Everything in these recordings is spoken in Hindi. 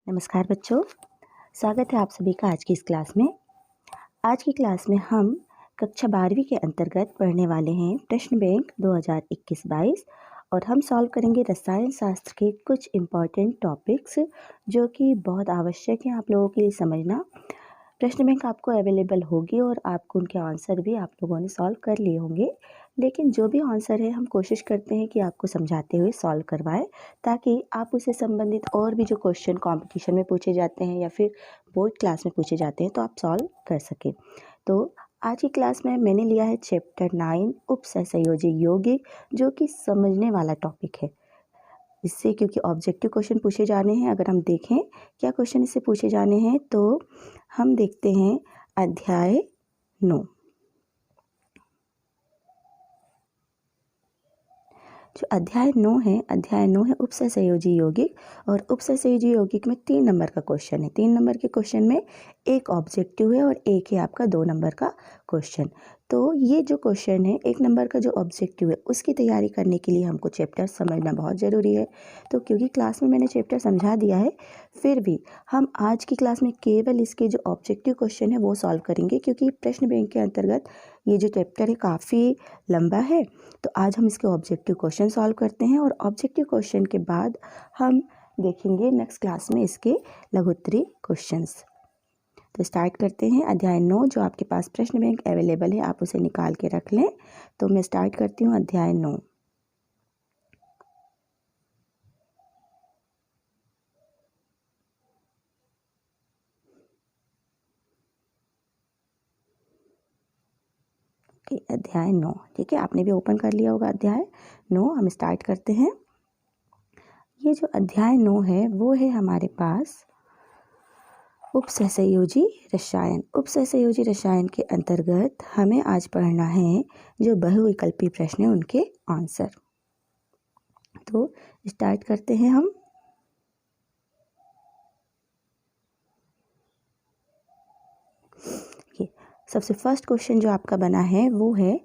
नमस्कार बच्चों, स्वागत है आप सभी का आज की इस क्लास में। आज की क्लास में हम कक्षा 12वीं के अंतर्गत पढ़ने वाले हैं प्रश्न बैंक 2021-22 और हम सॉल्व करेंगे रसायन शास्त्र के कुछ इम्पॉर्टेंट टॉपिक्स जो कि बहुत आवश्यक हैं आप लोगों के लिए समझना। प्रश्न बैंक आपको अवेलेबल होगी और आपको उनके आंसर भी आप लोगों ने सॉल्व कर लिए होंगे, लेकिन जो भी आंसर है हम कोशिश करते हैं कि आपको समझाते हुए सॉल्व करवाएं ताकि आप उससे संबंधित और भी जो क्वेश्चन कंपटीशन में पूछे जाते हैं या फिर बोर्ड क्लास में पूछे जाते हैं तो आप सॉल्व कर सकें। तो आज की क्लास में मैंने लिया है चैप्टर 9 उपसहसंयोजी यौगिक, जो कि समझने वाला टॉपिक है। इससे क्योंकि ऑब्जेक्टिव क्वेश्चन पूछे जाने हैं, अगर हम देखें क्या क्वेश्चन इससे पूछे जाने हैं तो हम देखते हैं अध्याय 9। जो अध्याय 9 है उपसहसंयोजी यौगिक और उपसहसंयोजी यौगिक में 3 नंबर का क्वेश्चन है। 3 नंबर के क्वेश्चन में एक ऑब्जेक्टिव है और एक है आपका 2 नंबर का क्वेश्चन। तो ये जो क्वेश्चन है 1 नंबर का जो ऑब्जेक्टिव है उसकी तैयारी करने के लिए हमको चैप्टर समझना बहुत ज़रूरी है। तो क्योंकि क्लास में मैंने चैप्टर समझा दिया है, फिर भी हम आज की क्लास में केवल इसके जो ऑब्जेक्टिव क्वेश्चन है वो सॉल्व करेंगे, क्योंकि प्रश्न बैंक के अंतर्गत ये जो चैप्टर है काफ़ी लंबा है। तो आज हम इसके ऑब्जेक्टिव क्वेश्चन सॉल्व करते हैं और ऑब्जेक्टिव क्वेश्चन के बाद हम देखेंगे नेक्स्ट क्लास में इसके लघुत्तरी क्वेश्चंस। तो स्टार्ट करते हैं अध्याय 9। जो आपके पास प्रश्न बैंक अवेलेबल है आप उसे निकाल के रख लें। तो मैं स्टार्ट करती हूँ अध्याय 9। अध्याय 9, ठीक है, आपने भी ओपन कर लिया होगा अध्याय 9। हम स्टार्ट करते हैं। ये जो अध्याय 9 है वो है हमारे पास उपसहसंयोजी रसायन। उपसहसंयोजी रसायन के अंतर्गत हमें आज पढ़ना है जो बहुविकल्पी प्रश्न है उनके आंसर। तो स्टार्ट करते हैं हम। सबसे फर्स्ट क्वेश्चन जो आपका बना है वो है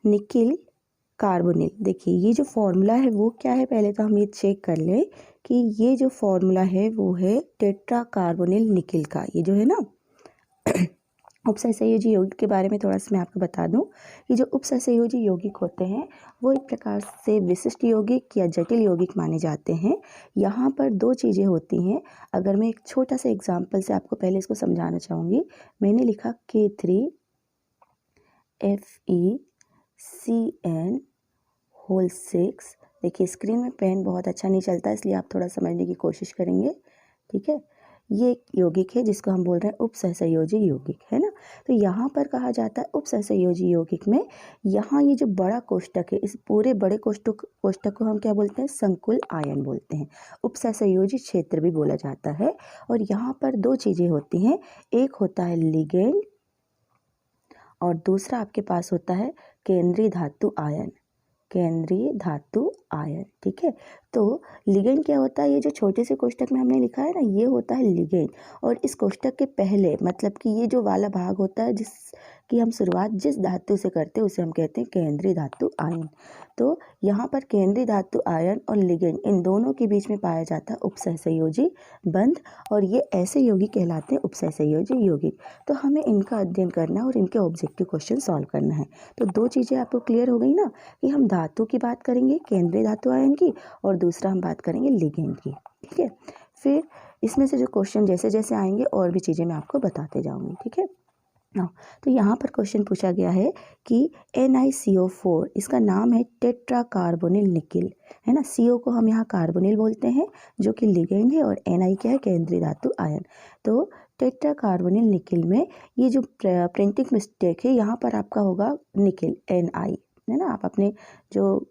निकिल कार्बोनिल। देखिए ये जो फॉर्मूला है वो क्या है, पहले तो हम ये चेक कर लें कि ये जो फॉर्मूला है वो है टेट्रा कार्बोनिल निकिल का। ये जो है ना उपसहसंयोजी यौगिक के बारे में थोड़ा सा मैं आपको बता दूं। ये जो उपसहसंयोजी यौगिक होते हैं वो एक प्रकार से विशिष्ट यौगिक या जटिल यौगिक माने जाते हैं। यहाँ पर 2 चीज़ें होती हैं। अगर मैं एक छोटा सा एग्जांपल से आपको पहले इसको समझाना चाहूँगी। मैंने लिखा K3FeCN होल 6। देखिए स्क्रीन में पेन बहुत अच्छा नहीं चलता, इसलिए आप थोड़ा समझने की कोशिश करेंगे, ठीक है। ये एक यौगिक है जिसको हम बोल रहे हैं उपसहसंयोजी यौगिक, है ना। तो यहाँ पर कहा जाता है उपसहसंयोजी यौगिक में, यहाँ ये जो बड़ा कोष्टक है इस पूरे बड़े कोष्टक को हम क्या बोलते हैं, संकुल आयन बोलते हैं। उपसहसंयोजी क्षेत्र भी बोला जाता है। और यहाँ पर 2 चीज़ें होती हैं, एक होता है लिगेंड और दूसरा आपके पास होता है केंद्रीय धातु आयन। केंद्रीय धातु आयन, ठीक है। तो लिगेंड क्या होता है, ये जो छोटे से कोष्टक में हमने लिखा है ना ये होता है लिगेंड। और इस कोष्टक के पहले मतलब कि ये जो वाला भाग होता है जिसकी हम शुरुआत जिस धातु से करते हैं उसे हम कहते हैं केंद्रीय धातु आयन। तो यहाँ पर केंद्रीय धातु आयन और लिगेंड इन दोनों के बीच में पाया जाता है उपसहसंयोजी बंध, और ये ऐसे यौगिक कहलाते हैं उपसहसंयोजी यौगिक। तो हमें इनका अध्ययन करना है और इनके ऑब्जेक्टिव क्वेश्चन सॉल्व करना है। तो 2 चीज़ें आपको क्लियर हो गई ना, कि हम धातु की बात करेंगे केंद्रीय धातु आयन की और दूसरा हम बात करेंगे लिगेंड की, ठीक है। फिर इसमें से जो क्वेश्चन जैसे जैसे आएंगे और भी चीज़ें मैं आपको बताते जाऊंगी, ठीक है। तो यहाँ पर क्वेश्चन पूछा गया है कि NiCO4 इसका नाम है टेट्रा कार्बोनिल निकिल, है ना। CO को हम यहाँ कार्बोनिल बोलते हैं जो कि लिगेंड है, और Ni क्या है, केंद्रीय धातु आयन। तो टेट्रा कार्बोनिल निकिल में ये जो प्रिंटिंग मिस्टेक है यहाँ पर आपका होगा निकिल Ni, है ना। आप अपने जो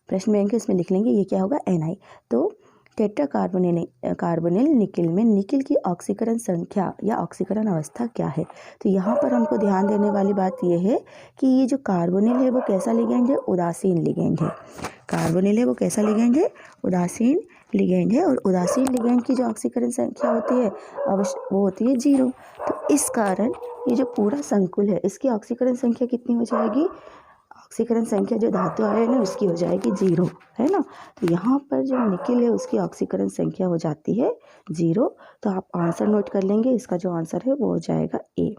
प्रश्न बैंक है इसमें लिख लेंगे ये क्या होगा, Ni। तो टेट्रा कार्बोनिल निकिल में निकिल की ऑक्सीकरण संख्या या ऑक्सीकरण अवस्था क्या है। तो यहाँ पर हमको ध्यान देने वाली बात ये है कि ये जो कार्बोनिल है वो कैसा लिगेंड है, उदासीन लिगेंड है। कार्बोनिल है वो कैसा लिगेंड है, उदासीन लिगेंड है। और उदासीन लिगेंड की जो ऑक्सीकरण संख्या होती है वो होती है 0। तो इस कारण ये जो पूरा संकुल है इसकी ऑक्सीकरण संख्या कितनी हो जाएगी, ऑक्सीकरण संख्या जो धातु आयन है उसकी हो जाएगी 0, है ना। तो यहाँ पर जो निकिल है उसकी ऑक्सीकरण संख्या हो जाती है 0। तो आप आंसर नोट कर लेंगे, इसका जो आंसर है वो हो जाएगा ए।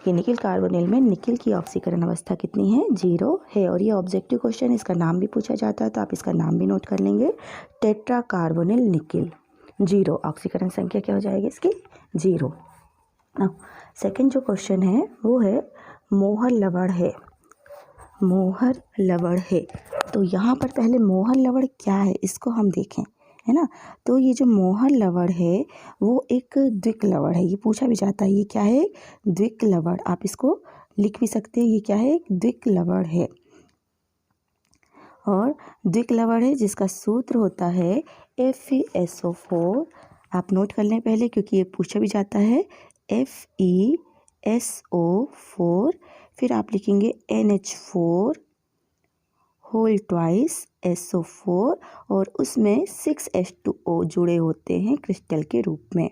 कि निकिल कार्बोनिल में निकिल की ऑक्सीकरण अवस्था कितनी है, 0 है। और ये ऑब्जेक्टिव क्वेश्चन, इसका नाम भी पूछा जाता है तो आप इसका नाम भी नोट कर लेंगे, टेट्रा कार्बोनिल निकिल। 0 ऑक्सीकरण संख्या क्या हो जाएगी इसकी, 0। ना सेकंड जो क्वेश्चन है वो है मोहर लवण है। मोहर लवण है, तो यहाँ पर पहले मोहर लवण क्या है इसको हम देखें, है ना। तो ये जो मोहर लवण है वो एक द्विक लवण है, ये पूछा भी जाता है, ये क्या है, द्विक लवण। आप इसको लिख भी सकते हैं, ये क्या है, एक द्विक लवण है। और द्विक लवण है जिसका सूत्र होता है FeSO4। आप नोट कर लें पहले, क्योंकि ये पूछा भी जाता है, FeSO4। फिर आप लिखेंगे NH4 होल ट्वाइस SO4 और उसमें 6H2O जुड़े होते हैं क्रिस्टल के रूप में,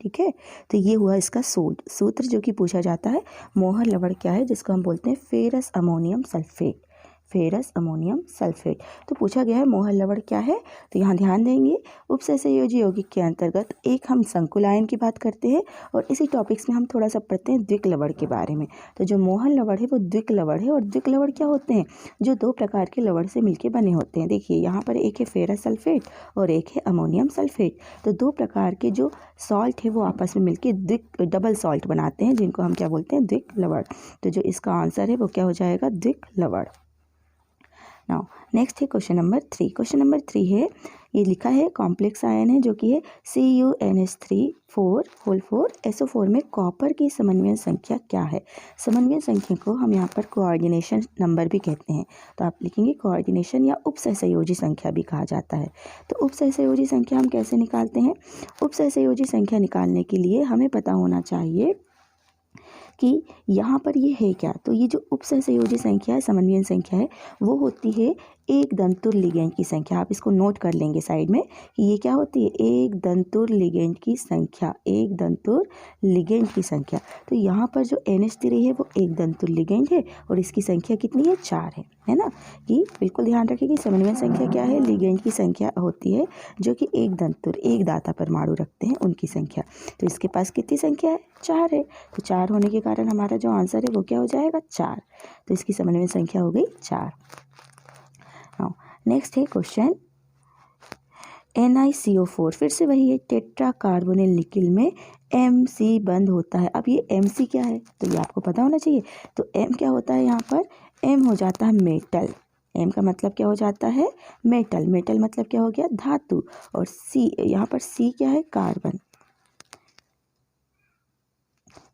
ठीक है। तो ये हुआ इसका सूत्र जो कि पूछा जाता है। मोहर लवण क्या है, जिसको हम बोलते हैं ferrous ammonium sulphate. Ferrous ammonium sulphate. तो पूछा गया है मोहर लवण क्या है, तो यहाँ ध्यान देंगे उपसहसंयोजी यौगिक के अंतर्गत एक हम संकुल आयन की बात करते हैं और इसी टॉपिक्स में हम थोड़ा सा पढ़ते हैं द्विक लवण के बारे में। तो जो मोहर लवण है वो द्विक लवण है। और द्विक लवण क्या होते हैं, जो 2 प्रकार के लवण से मिलकर बने होते हैं। देखिए यहाँ पर एक है फेरस सल्फेट और एक है अमोनियम सल्फेट। तो 2 प्रकार के जो सॉल्ट है वो आपस में मिलकर द्विक डबल सॉल्ट बनाते हैं, जिनको हम क्या बोलते हैं, द्विक लवण। तो जो इसका आंसर है वो क्या हो जाएगा, द्विक लवण। नाउ नेक्स्ट है क्वेश्चन नंबर 3। क्वेश्चन नंबर 3 है, ये लिखा है कॉम्प्लेक्स आयन है जो कि है CuNH3 4 SO4 में कॉपर की समन्वय संख्या क्या है। समन्वय संख्या को हम यहाँ पर कोऑर्डिनेशन नंबर भी कहते हैं। तो आप लिखेंगे कोऑर्डिनेशन या उपसहसंयोजी संख्या भी कहा जाता है। तो उपसहसंयोजी संख्या हम कैसे निकालते हैं, उपसहसंयोजी संख्या निकालने के लिए हमें पता होना चाहिए कि यहाँ पर ये है क्या। तो ये जो उपसहसंयोजी संख्या है, समन्वय संख्या है, वो होती है एक दंतुर लिगेंड की संख्या। आप इसको नोट कर लेंगे साइड में कि ये क्या होती है, एक दंतुर लिगेंड की संख्या, एक दंतुर लिगेंड की संख्या। तो यहाँ पर जो NH3 है वो एक दंतुर लिगेंड है और इसकी संख्या कितनी है, 4 है ना। कि बिल्कुल ध्यान रखें कि समन्वय संख्या क्या है, लिगेंड की संख्या होती है जो कि एक दंतुर, एक दाता परमाणु रखते हैं उनकी संख्या। तो इसके पास कितनी संख्या है, 4 है। तो 4 होने के कारण हमारा जो आंसर है वो क्या हो जाएगा, 4। तो इसकी समन्वय संख्या हो गई 4। नेक्स्ट है क्वेश्चन NiCO4, फिर से वही है, टेट्रा कार्बोनिल निकिल में MC बंद होता है। अब ये MC क्या है, तो ये आपको पता होना चाहिए। तो M क्या होता है, यहाँ पर M हो जाता है मेटल। M का मतलब क्या हो जाता है, मेटल। मेटल मतलब क्या हो गया, धातु। और C, यहाँ पर C क्या है, कार्बन।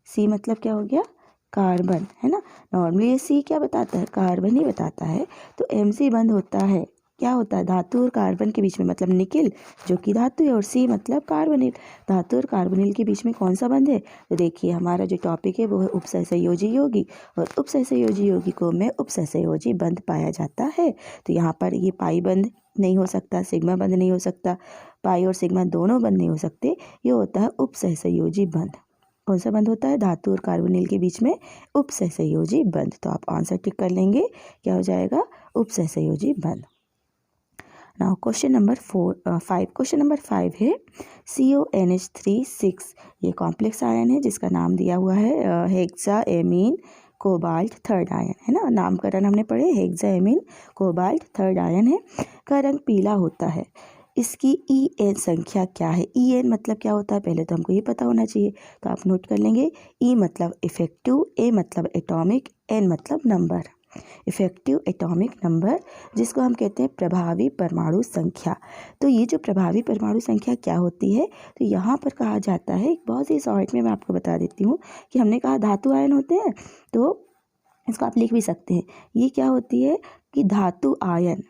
C मतलब क्या हो गया, कार्बन, है ना। नॉर्मली ये C क्या बताता है, कार्बन ही बताता है। तो MC बंद होता है, क्या होता है, धातु और कार्बन के बीच में, मतलब निकिल जो कि धातु है और C मतलब कार्बोनिल। धातु और कार्बोनिल के बीच में कौन सा बंध है, तो देखिए हमारा जो टॉपिक है वो है उपसहसंयोजी यौगिक। और उपसहसंयोजी यौगिकों में उपसहसंयोजी बंध पाया जाता है। तो यहाँ पर ये पाई बंध नहीं हो सकता, सिग्मा बंध नहीं हो सकता, पाई और सिग्मा दोनों बंध नहीं हो सकते। ये होता है उपसहसंयोजी बंध। कौन सा बंध होता है, धातु और कार्बोनिल के बीच में उपसहसंयोजी बंध। तो आप आंसर टिक कर लेंगे, क्या हो जाएगा, उपसहसंयोजी बंध। Now question number 5। Question number 5 है CONH3 6। ये कॉम्प्लेक्स आयन है जिसका नाम दिया हुआ है हेक्साएमीन कोबाल्ट थर्ड आयन, है ना। नामकरण हमने पढ़े, हेक्साएमीन कोबाल्ट थर्ड आयन है, का रंग पीला होता है। इसकी EN संख्या क्या है। EN मतलब क्या होता है, पहले तो हमको ये पता होना चाहिए। तो आप नोट कर लेंगे, E मतलब इफेक्टिव, A मतलब एटॉमिक, N मतलब नंबर। इफेक्टिव एटॉमिक नंबर, जिसको हम कहते हैं प्रभावी परमाणु संख्या। तो ये जो प्रभावी परमाणु संख्या क्या होती है, तो यहाँ पर कहा जाता है, बहुत ही शॉर्ट में मैं आपको बता देती हूँ कि हमने कहा धातु आयन होते हैं, तो इसको आप लिख भी सकते हैं। ये क्या होती है कि धातु आयन,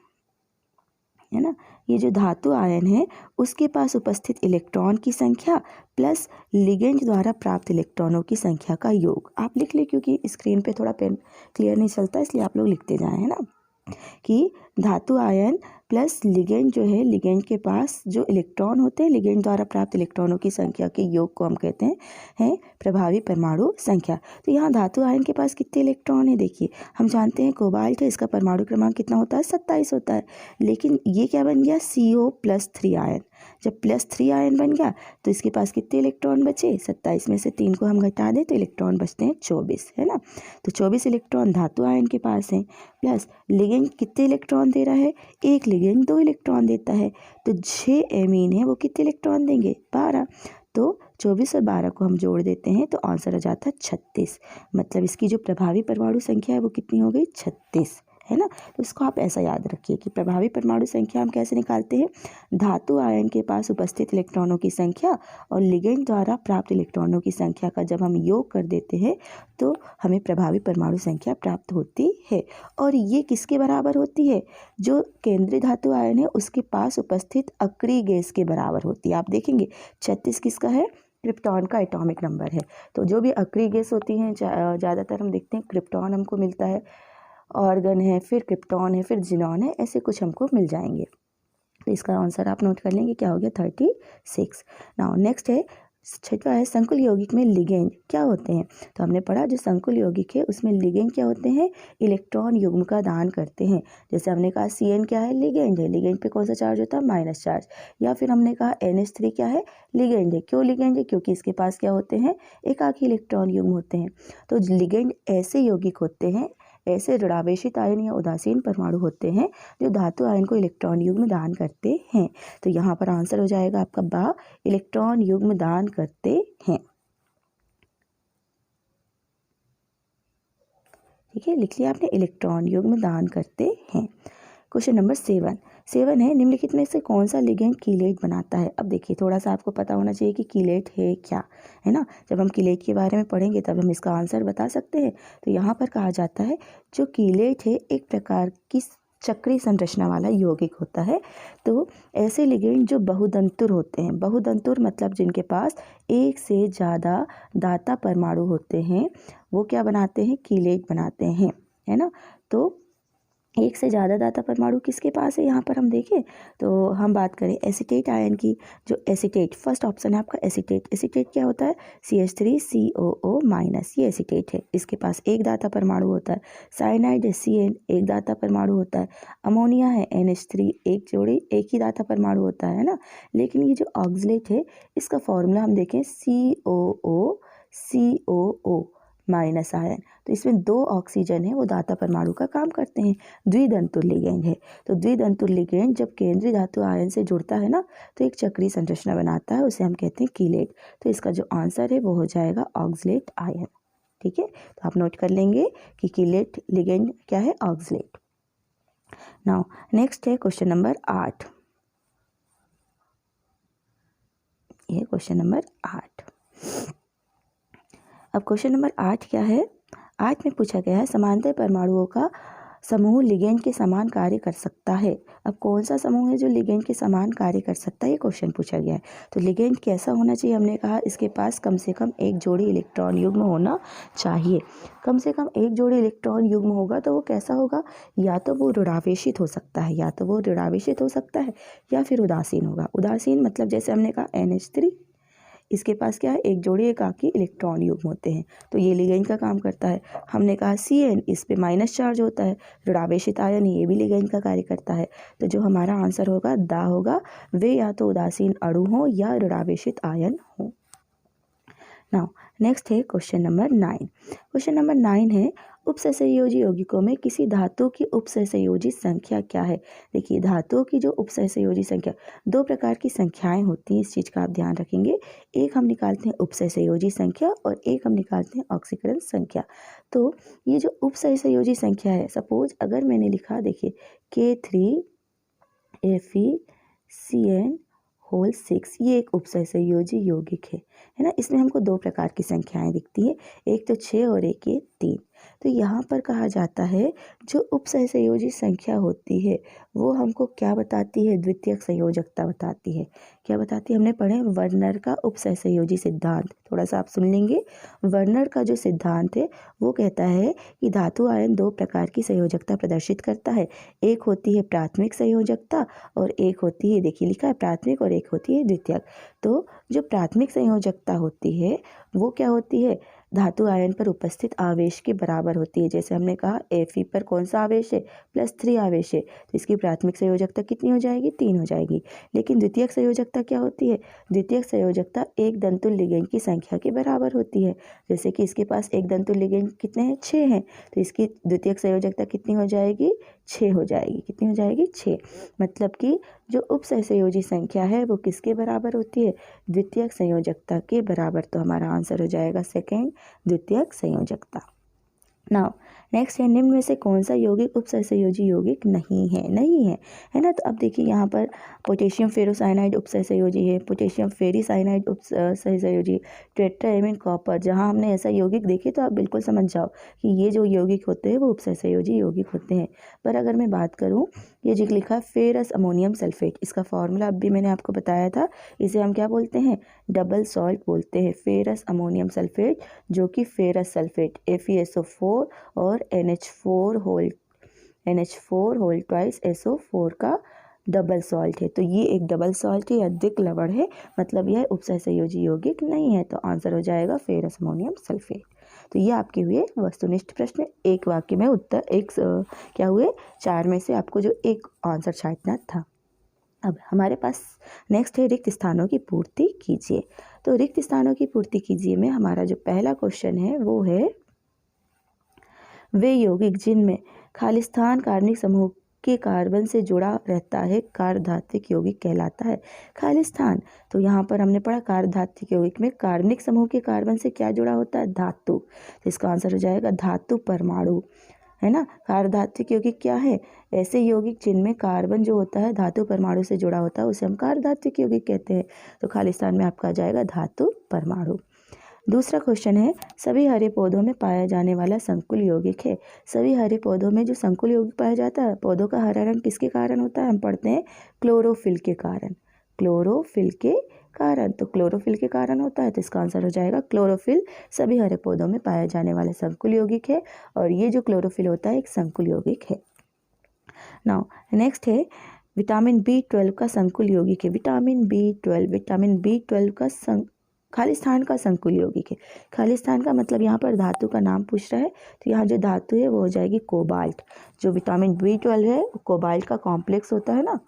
है ना, ये जो धातु आयन है उसके पास उपस्थित इलेक्ट्रॉन की संख्या प्लस लिगेंड द्वारा प्राप्त इलेक्ट्रॉनों की संख्या का योग। आप लिख ले, क्योंकि स्क्रीन पे थोड़ा पेन क्लियर नहीं चलता, इसलिए आप लोग लिखते जाएं, है ना। कि धातु आयन प्लस लिगेंड जो है, लिगेंड के पास जो इलेक्ट्रॉन होते हैं, लिगेंड द्वारा प्राप्त इलेक्ट्रॉनों की संख्या के योग को हम कहते हैं प्रभावी परमाणु संख्या। तो यहाँ धातु आयन के पास कितने इलेक्ट्रॉन है, देखिए हम जानते हैं कोबाल्ट है, इसका परमाणु क्रमांक कितना होता है, 27 होता है। लेकिन ये क्या बन गया, CO+3 आयन। जब +3 आयन बन गया तो इसके पास कितने इलेक्ट्रॉन बचे, 27 में से 3 को हम घटा दें तो इलेक्ट्रॉन बचते हैं 24, है ना। तो 24 इलेक्ट्रॉन धातु आयन के पास हैं। प्लस लिगेंड कितने इलेक्ट्रॉन दे रहा है, एक लिगेंड 2 इलेक्ट्रॉन देता है। तो 6 एमीन है, वो कितने इलेक्ट्रॉन देंगे, 12। तो 24 और 12 को हम जोड़ देते हैं तो आंसर आ जाता है 36। मतलब इसकी जो प्रभावी परमाणु संख्या है वो कितनी हो गई, 36, है ना। तो इसको आप ऐसा याद रखिए कि प्रभावी परमाणु संख्या हम कैसे निकालते हैं, धातु आयन के पास उपस्थित इलेक्ट्रॉनों की संख्या और लिगेंड द्वारा प्राप्त इलेक्ट्रॉनों की संख्या का जब हम योग कर देते हैं तो हमें प्रभावी परमाणु संख्या प्राप्त होती है। और ये किसके बराबर होती है, जो केंद्रीय धातु आयन है उसके पास उपस्थित अक्रिय गैस के बराबर होती है। आप देखेंगे 36 किसका है, क्रिप्टॉन का एटॉमिक नंबर है। तो जो भी अक्रिय गैस होती हैं ज़्यादातर हम देखते हैं क्रिप्टॉन हमको मिलता है, ऑर्गन है, फिर क्रिप्टॉन है, फिर जिनॉन है, ऐसे कुछ हमको मिल जाएंगे। तो इसका आंसर आप नोट कर लेंगे, क्या हो गया, 36। नाउ नेक्स्ट है, छठवा है संकुल यौगिक में लिगेंड क्या होते हैं। तो हमने पढ़ा जो संकुल यौगिक है उसमें लिगेंड क्या होते हैं, इलेक्ट्रॉन युग्म का दान करते हैं। जैसे हमने कहा CN क्या है, लिगेंड है, लिगेंड पे कौन सा चार्ज होता है, माइनस चार्ज। या फिर हमने कहा NH3 क्या है, लिगेंड है। क्यों लिगेंड है, क्योंकि इसके पास क्या होते हैं, एकाकी इलेक्ट्रॉन युग्म होते हैं। तो लिगेंड ऐसे यौगिक होते हैं, ऐसे ऋणावेशित आयन या उदासीन परमाणु होते हैं जो धातु आयन को इलेक्ट्रॉन युग्म दान करते हैं। तो यहाँ पर आंसर हो जाएगा आपका बा, इलेक्ट्रॉन युग्म दान करते हैं। ठीक है, लिख लिया आपने, इलेक्ट्रॉन युग्म दान करते हैं। क्वेश्चन नंबर 7 है, निम्नलिखित में से कौन सा लिगेंड कीलेट बनाता है। अब देखिए थोड़ा सा आपको पता होना चाहिए कि कीलेट है क्या, है ना। जब हम कीलेट के बारे में पढ़ेंगे तब हम इसका आंसर बता सकते हैं। तो यहाँ पर कहा जाता है जो कीलेट है एक प्रकार की चक्रीय संरचना वाला यौगिक होता है। तो ऐसे लिगेंड जो बहुदंतुर होते हैं, बहुदंतुर मतलब जिनके पास एक से ज़्यादा दाता परमाणु होते हैं, वो क्या बनाते हैं, कीलेट बनाते हैं, है ना। तो एक से ज़्यादा दाता परमाणु किसके पास है, यहाँ पर हम देखें तो हम बात करें एसीटेट आयन की। जो एसीटेट, फर्स्ट ऑप्शन है आपका एसीटेट। एसीटेट क्या होता है, CH3COO-, ये एसीटेट है, इसके पास एक दाता परमाणु होता है। साइनाइड है CN, एक दाता परमाणु होता है। अमोनिया है NH3, एक ही दाता परमाणु होता है ना। लेकिन ये जो ऑक्सलेट है इसका फॉर्मूला हम देखें COO माइनस आयन। तो इसमें 2 ऑक्सीजन है, वो दाता परमाणु का काम करते हैं। द्विदंतुर लिगेंड है। तो द्विदंतुर लिगेंड जब केंद्रीय धातु आयन से जुड़ता है ना तो एक चक्रीय संरचना बनाता है, उसे हम कहते हैं कीलेट। तो इसका जो आंसर है वो हो जाएगा ऑक्सलेट आयन। ठीक है, तो आप नोट कर लेंगे कि कीलेट लिगेंड क्या है, ऑक्सलेट। नाउ नेक्स्ट है क्वेश्चन नंबर 8। ये क्वेश्चन नंबर 8। अब क्वेश्चन नंबर 8 क्या है, 8 में पूछा गया है समानांतर परमाणुओं का समूह लिगेंड के समान कार्य कर सकता है। अब कौन सा समूह है जो लिगेंड के समान कार्य कर सकता है, ये क्वेश्चन पूछा गया है। तो लिगेंड कैसा होना चाहिए, हमने कहा इसके पास कम से कम एक जोड़ी इलेक्ट्रॉन युग्म होना चाहिए। कम से कम एक जोड़ी इलेक्ट्रॉन युग्म होगा तो वो कैसा होगा, या तो वो ऋणावेशित हो सकता है, या फिर उदासीन होगा। उदासीन मतलब जैसे हमने कहा NH3, इसके पास क्या है, एक जोड़ी एकाकी इलेक्ट्रॉन युग्म होते हैं, तो ये लिगेंड का काम करता है। हमने कहा CN, इस पे माइनस चार्ज होता है, ऋणावेशित आयन, ये भी लिगेंड का कार्य करता है। तो जो हमारा आंसर होगा दा होगा, वे या तो उदासीन अणु हो या ऋणावेशित आयन हो। नाउ नेक्स्ट है क्वेश्चन नंबर 9। क्वेश्चन नंबर 9 है उपसहसंयोजी यौगिकों में किसी धातु की उपसहसंयोजी संख्या क्या है। देखिए धातुओं की जो उपसहसंयोजी संख्या, 2 प्रकार की संख्याएं होती हैं, इस चीज़ का आप ध्यान रखेंगे। एक हम निकालते हैं उपसहसंयोजी संख्या और एक हम निकालते हैं ऑक्सीकरण संख्या। तो ये जो उपसहसंयोजी संख्या है, सपोज अगर मैंने लिखा, देखिए K3FeCN6, ये एक उपसहसंयोजी यौगिक है ना। इसमें हमको 2 प्रकार की संख्याएं दिखती हैं, एक तो 6 और एक ये 3। तो यहाँ पर कहा जाता है जो उपसहसंयोजी संख्या होती है वो हमको क्या बताती है, द्वितीयक संयोजकता बताती है। क्या बताती है, हमने पढ़े वर्नर का उपसहसंयोजी सिद्धांत, थोड़ा सा आप सुन लेंगे। वर्नर का जो सिद्धांत है वो कहता है कि धातु आयन दो प्रकार की संयोजकता प्रदर्शित करता है, एक होती है प्राथमिक संयोजकता और एक होती है, देखिए लिखा है प्राथमिक, और एक होती है द्वितीयक। तो जो प्राथमिक संयोजकता होती है वो क्या होती है, धातु आयन पर उपस्थित आवेश के बराबर होती है। जैसे हमने कहा Fe पर कौन सा आवेश है, +3 आवेश है, तो इसकी प्राथमिक संयोजकता कितनी हो जाएगी, 3 हो जाएगी। लेकिन द्वितीयक संयोजकता क्या होती है, द्वितीयक संयोजकता एक दंतुल लिगेंड की संख्या के बराबर होती है। जैसे कि इसके पास एक दंतुल लिगेंड कितने हैं, 6 हैं, तो इसकी द्वितीयक संयोजकता कितनी हो जाएगी, 6 हो जाएगी। कितनी हो जाएगी, 6। मतलब कि जो उपसहसंयोजी संख्या है वो किसके बराबर होती है, द्वितीयक संयोजकता के बराबर। तो हमारा आंसर हो जाएगा सेकंड, द्वितीयक संयोजकता। नाउ नेक्स्ट है, निम्न में से कौन सा यौगिक उपसहसंयोजी यौगिक नहीं है, नहीं है, है ना। तो अब देखिए यहाँ पर पोटेशियम फेरोसाइनाइड उपसहसंयोजी है, पोटेशियम फेरीसाइनाइड उपसहसंयोजी, टेट्राएमीन कॉपर। जहाँ हमने ऐसा यौगिक देखे तो आप बिल्कुल समझ जाओ कि ये जो यौगिक होते हैं वो उपसहसंयोजी यौगिक होते हैं। पर अगर मैं बात करूँ, ये जो लिखा है फेरस अमोनियम सल्फेट, इसका फॉर्मूला अभी मैंने आपको बताया था, इसे हम क्या बोलते हैं, डबल सॉल्ट बोलते हैं, फेरस अमोनियम सल्फेट, जो कि फेरस सल्फेट FeSO4 और NH4 होल ट्वाइस SO4 का डबल सॉल्ट है। तो ये एक डबल सॉल्ट है, अधिक लवण है, मतलब यह उपसहसंयोजी यौगिक नहीं है। तो आंसर हो जाएगा फेरस अमोनियम सल्फेट। तो ये आपके हुए वस्तुनिष्ठ प्रश्न, एक वाक्य में उत्तर, एक क्या हुए, 4 में से आपको जो एक आंसर छांटना था। अब हमारे पास नेक्स्ट है, रिक्त स्थानों की पूर्ति कीजिए। तो रिक्त स्थानों की पूर्ति कीजिए में हमारा जो पहला क्वेश्चन है वो है, वे यौगिक जिनमें खालिस्तान कार्बनिक समूह के कार्बन से जुड़ा रहता है कार्बधात्विक यौगिक कहलाता है। खालिस्तान, तो यहाँ पर हमने पढ़ा कार्बधात्विक यौगिक में कार्बनिक समूह के कार्बन से क्या जुड़ा होता है, धातु। तो इसका आंसर हो जाएगा धातु परमाणु, है ना। कार्बधात्विक यौगिक क्या है, ऐसे यौगिक जिनमें कार्बन जो होता है धातु परमाणु से जुड़ा होता है उसे हम कार्बधात्विक यौगिक कहते हैं। तो खालिस्तान में आपका आ जाएगा धातु परमाणु। दूसरा क्वेश्चन है, सभी हरे पौधों में पाया जाने वाला संकुल यौगिक है। सभी हरे पौधों में जो संकुल यौगिक पाया जाता है, पौधों का हरा रंग किसके कारण होता है, हम पढ़ते हैं क्लोरोफिल के कारण, क्लोरोफिल के कारण। तो क्लोरोफिल के कारण होता है, तो इसका आंसर हो जाएगा क्लोरोफिल सभी हरे पौधों में पाया जाने वाला संकुल यौगिक है, और ये जो क्लोरोफिल होता है एक संकुल यौगिक है। नाउ नेक्स्ट है, विटामिन B12 का संकुल यौगिक है। विटामिन B12 का खालिस्तान का संकुल यौगिक है। खालिस्तान का मतलब यहाँ पर धातु का नाम पूछ रहा है, तो यहाँ जो धातु है वो हो जाएगी कोबाल्ट। जो विटामिन B12 है वो कोबाल्ट का कॉम्प्लेक्स होता है ना,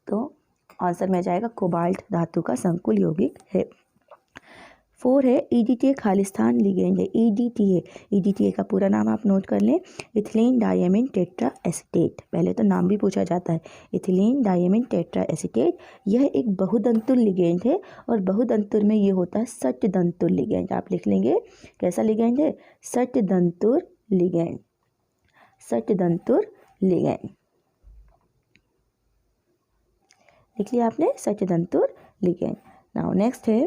तो आंसर में जाएगा कोबाल्ट धातु का संकुल यौगिक है। 4 है, EDTA खालिस्तान लिगेंड है। EDTA का पूरा नाम आप नोट कर लें, इथिलीन डायमीन टेट्रा एसीटेट। पहले तो नाम भी पूछा जाता है, इथिलीन डायमीन टेट्रा एसीटेट। यह एक बहुदंतुल लिगेंड है, और बहुदंतुल में ये होता है षटदंतुल लिगेंड। आप लिख लेंगे कैसा लिगेंड है, षटदंतुल लिगेंड, षटदंतुल लिगेंड लिख लिया आपने, षटदंतुल लिगेंड। नाउ नेक्स्ट है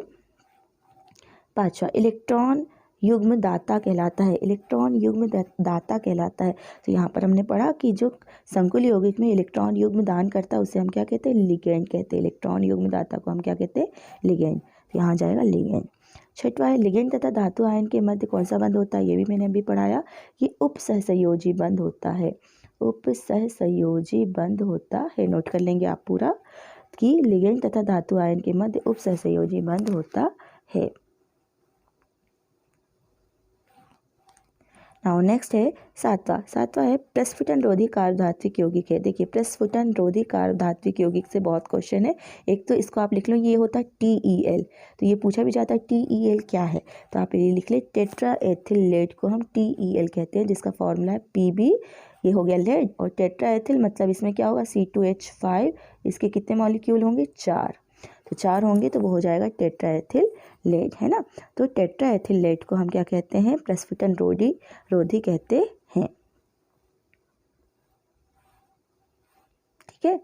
5वां, इलेक्ट्रॉन युग्म दाता कहलाता है। इलेक्ट्रॉन युग्म दाता कहलाता है। तो यहाँ पर हमने पढ़ा कि जो संकुल यौगिक में इलेक्ट्रॉन युग्म दान करता है उसे हम क्या कहते हैं, लिगेंड कहते हैं। इलेक्ट्रॉन युग्म दाता को हम क्या कहते हैं, लिगेंड। तो यहाँ जाएगा लिगेंड। 6वां है, लिगेंड तथा धातु आयन के मध्य कौन सा बंध होता है, ये भी मैंने अभी पढ़ाया, ये उपसहसंयोजी बंध होता है, उपसहसंयोजी बंध होता है। नोट कर लेंगे आप पूरा कि लिगेंड तथा धातु आयन के मध्य उपसहसंयोजी बंध होता है। नाउ नेक्स्ट है 7वां है, प्रस्फुटन रोधी कार्बधात्विक यौगिक है। देखिए प्रस्फुटन रोधी कार्बधात्विक यौगिक से बहुत क्वेश्चन है। एक तो इसको आप लिख लो, ये होता है TEL। तो ये पूछा भी जाता है TEL क्या है, तो आप ये लिख ले, टेट्रा एथिल लेड को हम TEL कहते हैं, जिसका फॉर्मूला है PB। ये हो गया लेड, और टेट्रा एथिल मतलब इसमें क्या होगा, C2H5। इसके कितने मॉलिक्यूल होंगे, 4। तो 4 होंगे तो वो हो जाएगा टेट्रा एथिल लेड, है ना। तो टेट्रा एथिल लेड को हम क्या कहते हैं, प्रस्फुटन रोधी कहते हैं। ठीक है,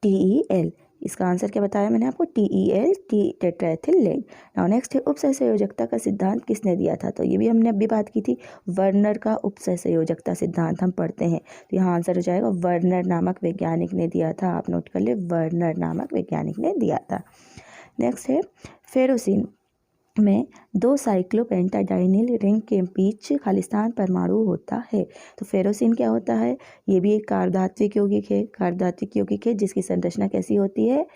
TEL इसका आंसर क्या बताया मैंने आपको, TEL टेट्राएथिल। नाउ नेक्स्ट है उपसहसंयोजकता का सिद्धांत किसने दिया था, तो ये भी हमने अभी बात की थी, वर्नर का उपसहसंयोजकता सिद्धांत हम पढ़ते हैं, तो यहाँ आंसर हो जाएगा वर्नर नामक वैज्ञानिक ने दिया था। आप नोट कर ले, वर्नर नामक वैज्ञानिक ने दिया था। नेक्स्ट है फेरोसिन में 2 साइक्लोपेंटाडाइनिल रिंग के बीच खालिस्तान परमाणु होता है। तो फेरोसिन क्या होता है, ये भी एक कार्बधात्विक यौगिक है, कार्बधात्विक यौगिक है जिसकी संरचना कैसी होती है,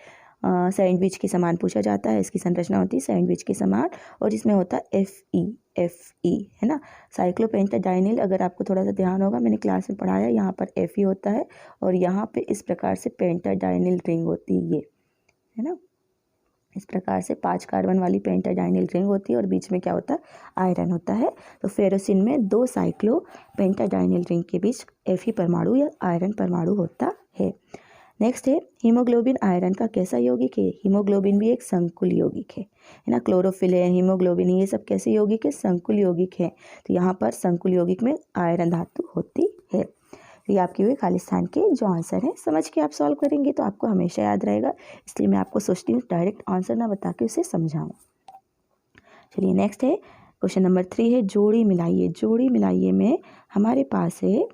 सैंडविच के समान पूछा जाता है। इसकी संरचना होती है सैंडविच के समान और इसमें होता है Fe है ना। साइक्लोपेंटाडाइनिल, अगर आपको थोड़ा सा ध्यान होगा, मैंने क्लास में पढ़ाया, यहाँ पर Fe होता है और यहाँ पे इस प्रकार से पेंटाडाइनिल रिंग होती है, ये है ना। इस प्रकार से 5 कार्बन वाली पेंटाडाइनिल रिंग होती है और बीच में क्या होता है, आयरन होता है। तो फेरोसिन में 2 साइक्लो पेंटाडाइनिल रिंग के बीच Fe परमाणु या आयरन परमाणु होता है। नेक्स्ट है हीमोग्लोबिन आयरन का कैसा यौगिक है। हीमोग्लोबिन भी एक संकुल यौगिक है ना। क्लोरोफिल है, हीमोग्लोबिन, ये सब कैसे यौगिक है, संकुल यौगिक है। तो यहाँ पर संकुल यौगिक में आयरन धातु होती है। तो ये आपके हुए खालिस्तान के जो आंसर हैं, समझ के आप सॉल्व करेंगे तो आपको हमेशा याद रहेगा, इसलिए मैं आपको सोचती हूँ डायरेक्ट आंसर ना बता के उसे समझाऊँ। चलिए नेक्स्ट है क्वेश्चन नंबर 3 है जोड़ी मिलाइए। जोड़ी मिलाइए में हमारे पास है,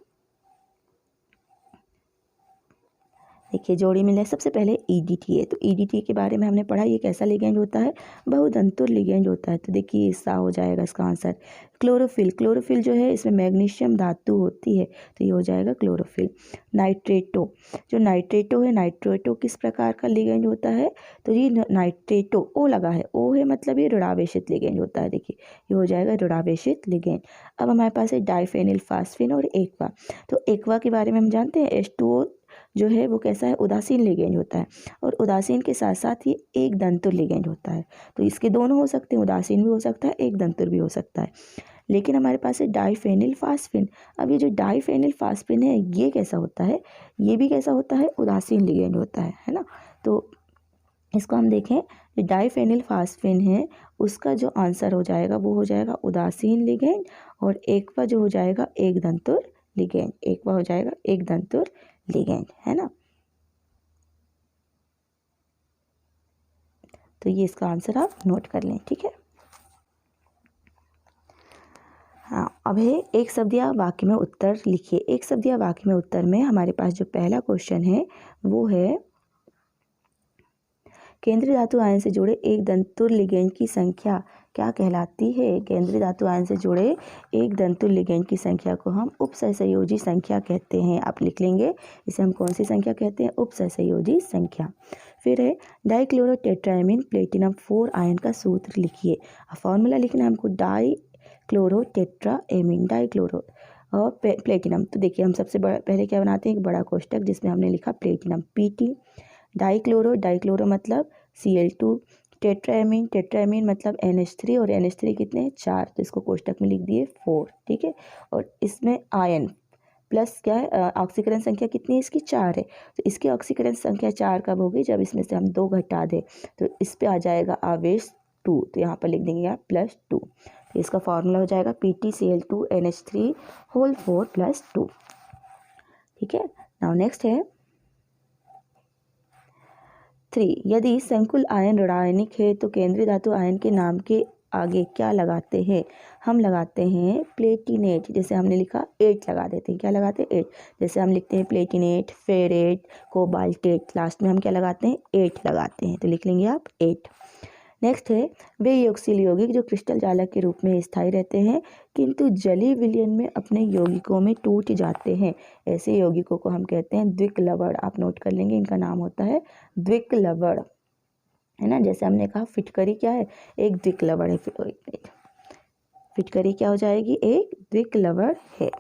देखिए जोड़ी मिले, सबसे पहले EDTA है। तो EDTA के बारे में हमने पढ़ा, ये कैसा लिगेंड होता है, बहुतंतुर लिगेंड होता है। तो देखिए ऐसा हो जाएगा इसका आंसर। क्लोरोफिल, क्लोरोफिल जो है इसमें मैग्नीशियम धातु होती है, तो ये हो जाएगा क्लोरोफिल। नाइट्रेटो, जो नाइट्रेटो है, नाइट्रेटो किस प्रकार का लिगेंड होता है, तो ये नाइट्रेटो, ओ लगा है, ओ है मतलब ये ऋणावेशित लिगेंड होता है। देखिए ये हो जाएगा ऋणावेशित लिगेंड। अब हमारे पास है डाइफेनिल फास्फिन और एक्वा। तो एक्वा के बारे में हम जानते हैं, H2O जो है वो कैसा है, उदासीन लिगेंड होता है और उदासीन के साथ साथ ये एक दंतुर लिगेंड होता है। तो इसके दोनों हो सकते हैं, उदासीन भी हो सकता है, एक दंतुर भी हो सकता है। लेकिन हमारे पास है डाइफेनिल फास्फिन। अब ये जो डाइफेनिल फास्फिन है ये कैसा होता है, ये भी कैसा होता है, उदासीन लिगेंड होता है ना। तो इसको हम देखें, डाइफेनिल फास्फिन है उसका जो आंसर हो जाएगा वो हो जाएगा उदासीन लिगेंड और एक्वा जो हो जाएगा एक दंतुर लिगेंड, एक्वा हो जाएगा एक दंतुर लिगेंड, है ना। तो ये इसका आंसर आप नोट कर लें, ठीक है। हाँ, अब है एक शब्द या वाक्य में उत्तर लिखिए। एक शब्द या वाक्य में उत्तर में हमारे पास जो पहला क्वेश्चन है वो है केंद्रीय धातु आयन से जुड़े एक दंतुर लिगेंड की संख्या क्या कहलाती है। केंद्रीय धातु आयन से जुड़े एक दंतुर लिगेंड की संख्या को हम उपसहसंयोजी संख्या कहते हैं। आप लिख लेंगे इसे हम कौन सी संख्या कहते हैं, उपसहसंयोजी संख्या। फिर है डाइक्लोरोटेट्राएमीन प्लेटिनम 4 आयन का सूत्र लिखिए। फॉर्मूला लिखना है हमको, डाइक्लोरोटेट्राएमीन, डाइक्लोरो और प्लेटिनम। तो देखिए हम सबसे बड़ा पहले क्या बनाते हैं, एक बड़ा कोष्टक जिसमें हमने लिखा प्लेटिनम PT। डाइक्लोरो, डाइक्लोरो मतलब Cl2। टेट्राएमीन, टेट्राएमीन मतलब NH3 और NH3 कितने हैं, 4, तो इसको कोष्टक में लिख दिए 4, ठीक है। और इसमें आयन प्लस क्या है, ऑक्सीकरण संख्या कितनी है इसकी, 4 है। तो इसकी ऑक्सीकरण संख्या 4 कब होगी, जब इसमें से हम 2 घटा दें, तो इस पे आ जाएगा आवेश 2, तो यहाँ पर लिख देंगे आप +2। तो इसका फॉर्मूला हो जाएगा PtCl2 NH3 होल 4 + 2, ठीक है। नाउ नेक्स्ट है 3, यदि संकुल आयन ऋणायनिक है तो केंद्रीय धातु आयन के नाम के आगे क्या लगाते हैं। हम लगाते हैं प्लेटिनेट, जैसे हमने लिखा 8 लगा देते हैं, क्या लगाते हैं 8। जैसे हम लिखते हैं प्लेटिनेट, फेरेट, कोबाल्टेट, लास्ट में हम क्या लगाते हैं 8 लगाते हैं, तो लिख लेंगे आप 8। नेक्स्ट है वे योगशील यौगिक जो क्रिस्टल जालक के रूप में स्थायी रहते हैं किंतु जलीय विलयन में अपने यौगिकों में टूट जाते हैं। ऐसे यौगिकों को हम कहते हैं द्विक्लवण। आप नोट कर लेंगे, इनका नाम होता है द्विक्लवण, है ना। जैसे हमने कहा फिटकरी क्या है, एक द्विक्लवण है। फिटकरी क्या हो जाएगी, एक द्विक्लवण है।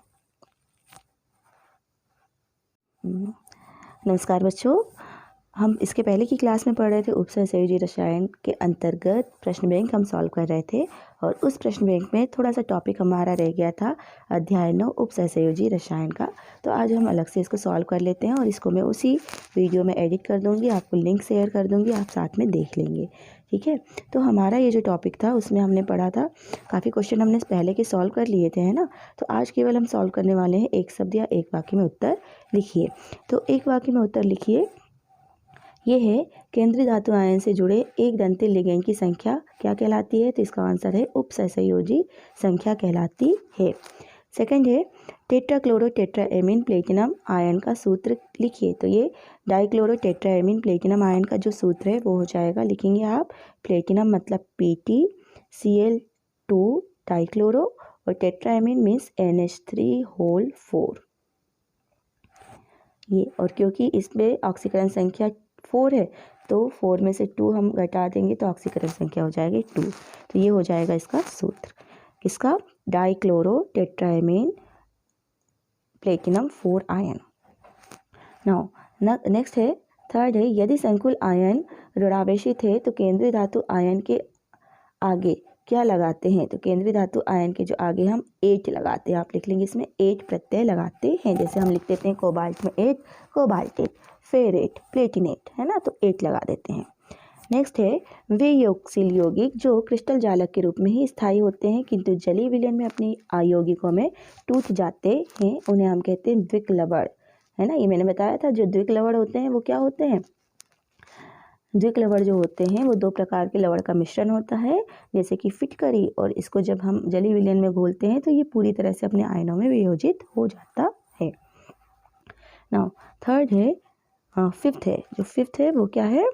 नमस्कार बच्चों, हम इसके पहले की क्लास में पढ़ रहे थे उपसहसंयोजी रसायन के अंतर्गत प्रश्न बैंक हम सॉल्व कर रहे थे और उस प्रश्न बैंक में थोड़ा सा टॉपिक हमारा रह गया था अध्याय 9 उपसहसंयोजी रसायन का। तो आज हम अलग से इसको सॉल्व कर लेते हैं और इसको मैं उसी वीडियो में एडिट कर दूंगी, आपको लिंक शेयर कर दूंगी, आप साथ में देख लेंगे, ठीक है। तो हमारा ये जो टॉपिक था उसमें हमने पढ़ा था, काफ़ी क्वेश्चन हमने पहले के सॉल्व कर लिए थे, है ना। तो आज केवल हम सॉल्व करने वाले हैं एक शब्द या एक वाक्य में उत्तर लिखिए। तो एक वाक्य में उत्तर लिखिए, ये है केंद्रीय धातु आयन से जुड़े एक दंतिल लिगेंड की संख्या क्या कहलाती है? तो इसका आंसर है उपसहसंयोजी संख्या कहलाती है। सेकंड है टेट्राक्लोरो टेट्राएमीन प्लेटिनम आयन का सूत्र लिखिए। तो ये डाइक्लोरो टेट्राएमीन प्लेटिनम आयन का जो सूत्र है वो हो जाएगा, लिखेंगे आप प्लेटिनम मतलब PtCl2 डाइक्लोरो और टेट्राएमीन मीन्स NH3 ये। और क्योंकि इसमें ऑक्सीकरण संख्या 4 है तो 4 में से 2 हम घटा देंगे तो ऑक्सीकरण संख्या हो जाएगी 2। तो ये हो जाएगा इसका सूत्र, किसका? Dichloro tetraammine platinum 4 ion. Now next है थर्ड है, यदि संकुल आयन ऋणावेशित है तो केंद्रीय धातु आयन के आगे क्या लगाते हैं? तो केंद्रीय धातु आयन के जो आगे हम 8 लगाते हैं। आप लिख लेंगे इसमें 8 प्रत्यय लगाते हैं। जैसे हम लिख देते हैं कोबाल्ट में 8 कोबाल्टेट, फेरेट, प्लेटिनेट, है ना, तो 8 लगा देते हैं। नेक्स्ट है वे यौगिक यौगिक जो क्रिस्टल जालक के रूप में ही स्थायी होते हैं किंतु जलीय विलयन में अपनी अयौगिकों में टूट जाते हैं, उन्हें हम कहते हैं द्विक्लवण, है ना। ये मैंने बताया था, जो द्विक्लवण होते हैं वो क्या होते हैं? द्विक्लवण जो होते हैं वो 2 प्रकार के लवण का मिश्रण होता है, जैसे कि फिटकरी, और इसको जब हम जलीय विलयन में घोलते हैं तो ये पूरी तरह से अपने आयनों में वियोजित हो जाता है। नाउ थर्ड है फिफ्थ है, जो फिफ्थ है वो क्या है?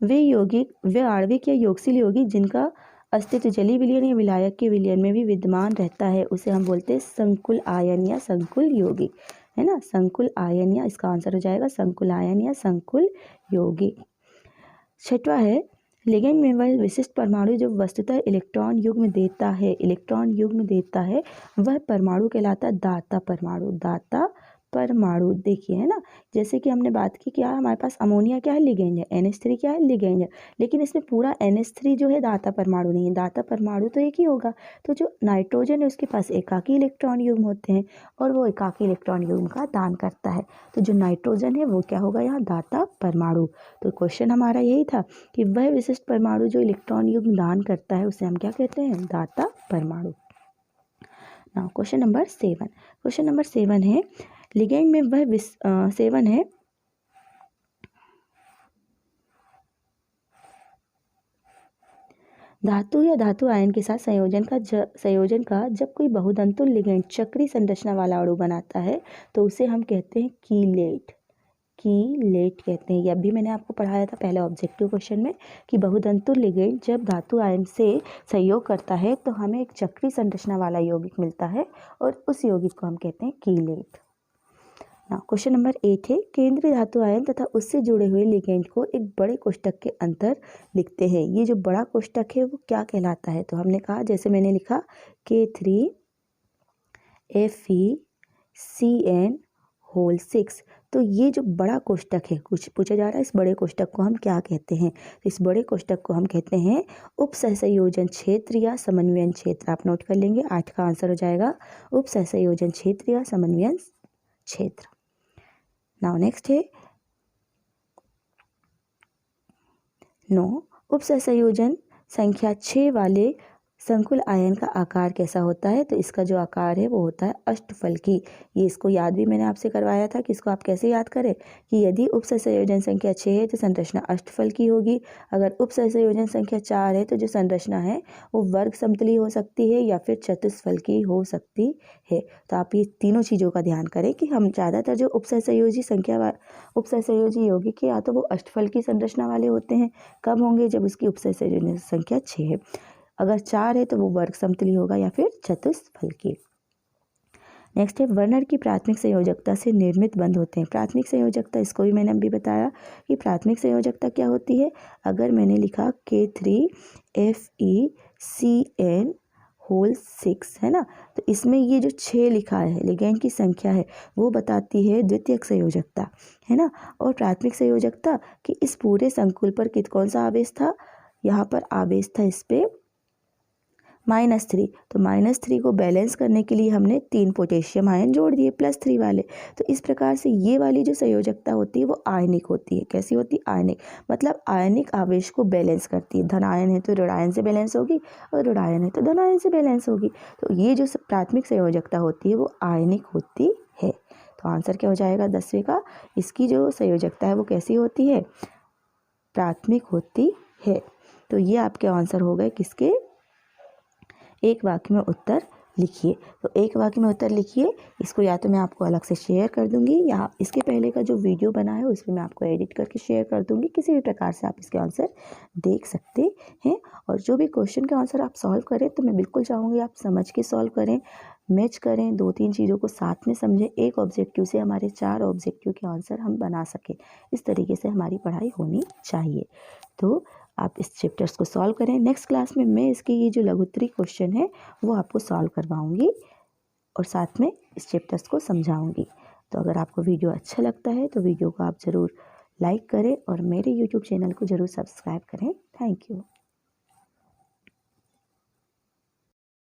वे आणविक या योगशील यौगिक जिनका अस्तित्व जलीय विलयन या विलायक के विलयन में भी विद्यमान रहता है उसे हम बोलते हैं संकुल आयन या संकुल यौगिक, है ना। संकुल आयन या इसका आंसर हो जाएगा संकुल आयन या संकुल यौगिक। छठवां है लिगेंड में वह विशिष्ट परमाणु जो वस्तुतः इलेक्ट्रॉन युग्म देता है वह परमाणु कहलाता दाता परमाणु। दाता परमाणु देखिए, है ना, जैसे कि हमने बात की क्या हमारे पास अमोनिया क्या है? लिगेंड है। NH3 क्या है? लिगेंड है। लेकिन इसमें पूरा NH3 जो है दाता परमाणु नहीं है। दाता परमाणु तो एक ही होगा। तो जो नाइट्रोजन है उसके पास एकाकी इलेक्ट्रॉन युग्म होते हैं और वो एकाकी इलेक्ट्रॉन युग्म का दान करता है। तो जो नाइट्रोजन है वो क्या होगा यहाँ? दाता परमाणु। तो क्वेश्चन हमारा यही था कि वह विशिष्ट परमाणु जो इलेक्ट्रॉन युग्म दान करता है उसे हम क्या कहते हैं? दाता परमाणु। Now question number 7। Question number 7 है लिगेंड में वह 7 है धातु या धातु आयन के साथ संयोजन का जब कोई बहुदंतुल लिगेंड चक्री संरचना वाला अणु बनाता है तो उसे हम कहते हैं कीलेट। कीलेट कहते हैं। यह भी मैंने आपको पढ़ाया था पहले ऑब्जेक्टिव क्वेश्चन में कि बहुदंतुल लिगेंड जब धातु आयन से सहयोग करता है तो हमें एक चक्री संरचना वाला यौगिक मिलता है और उस यौगिक को हम कहते हैं कीलेट। ना क्वेश्चन नंबर 8 है केंद्रीय धातु आयन तथा उससे जुड़े हुए लिगेंड को एक बड़े कोष्ठक के अंदर लिखते हैं। ये जो बड़ा कोष्ठक है वो क्या कहलाता है? तो हमने कहा, जैसे मैंने लिखा K3FeCN6, तो ये जो बड़ा कोष्ठक है, कुछ पूछा जा रहा है, इस बड़े कोष्ठक को हम क्या कहते हैं? तो इस बड़े कोष्ठक को हम कहते हैं उपसहसंयोजन क्षेत्र या समन्वयन क्षेत्र। आप नोट कर लेंगे, 8 का आंसर हो जाएगा उपसहसंयोजन क्षेत्र या समन्वयन क्षेत्र। नाउ नेक्स्ट है 9 उपसहसंयोजन संख्या 6 वाले संकुल आयन का आकार कैसा होता है? तो इसका जो आकार है वो होता है अष्टफलकी। ये इसको याद भी मैंने आपसे करवाया था कि इसको आप कैसे याद करें कि यदि उपसहसंयोजन संख्या 6 है तो संरचना अष्टफलकी होगी। अगर उपसहसंयोजन संख्या 4 है तो जो संरचना है वो वर्ग समतली हो सकती है या फिर चतुष्फलकी हो सकती है। तो आप ये तीनों चीज़ों का ध्यान करें कि हम ज़्यादातर जो उपसहसंयोजी यौगिक है या तो वो अष्टफलकी संरचना वाले होते हैं। कब होंगे? जब उसकी उपसहसंयोजन संख्या 6 है। अगर 4 है तो वो वर्ग समतली होगा या फिर चतुष्फलकी। नेक्स्ट है वर्णन की प्राथमिक संयोजकता से निर्मित बंध होते हैं। प्राथमिक संयोजकता, इसको भी मैंने अभी बताया कि प्राथमिक संयोजकता क्या होती है। अगर मैंने लिखा K3FeCN6 है ना, तो इसमें ये जो 6 लिखा है लिगेंड की संख्या है वो बताती है द्वितीयक संयोजकता, है ना। और प्राथमिक संयोजकता कि इस पूरे संकुल पर कौन सा आवेश था? यहाँ पर आवेश था इस पे -3। तो -3 को बैलेंस करने के लिए हमने 3 पोटेशियम आयन जोड़ दिए +3 वाले। तो इस प्रकार से ये वाली जो संयोजकता होती है वो आयनिक होती है। कैसी होती है? आयनिक, मतलब आयनिक आवेश को बैलेंस करती है। धन आयन है तो ऋण आयन से बैलेंस होगी और ऋण आयन है तो धन आयन से बैलेंस होगी। तो ये जो प्राथमिक संयोजकता होती है वो आयनिक होती है। तो आपका आंसर क्या हो जाएगा 10वें का, इसकी जो संयोजकता है वो कैसी होती है, प्राथमिक होती है। तो ये आपके आंसर हो गए किसके, एक वाक्य में उत्तर लिखिए। तो एक वाक्य में उत्तर लिखिए, इसको या तो मैं आपको अलग से शेयर कर दूंगी या इसके पहले का जो वीडियो बना है उसमें मैं आपको एडिट करके शेयर कर दूंगी। किसी भी प्रकार से आप इसके आंसर देख सकते हैं। और जो भी क्वेश्चन के आंसर आप सॉल्व करें तो मैं बिल्कुल चाहूँगी आप समझ के सॉल्व करें, मैच करें, 2-3 चीज़ों को साथ में समझें। एक ऑब्जेक्टिव से हमारे 4 ऑब्जेक्टिव के आंसर हम बना सकें, इस तरीके से हमारी पढ़ाई होनी चाहिए। तो आप इस चैप्टर्स को सॉल्व करें। नेक्स्ट क्लास में मैं इसके ये जो लघुत्तरी क्वेश्चन है वो आपको सॉल्व करवाऊंगी और साथ में इस चैप्टर्स को समझाऊंगी। तो अगर आपको वीडियो अच्छा लगता है तो वीडियो को आप ज़रूर लाइक करें और मेरे यूट्यूब चैनल को ज़रूर सब्सक्राइब करें। Thank you.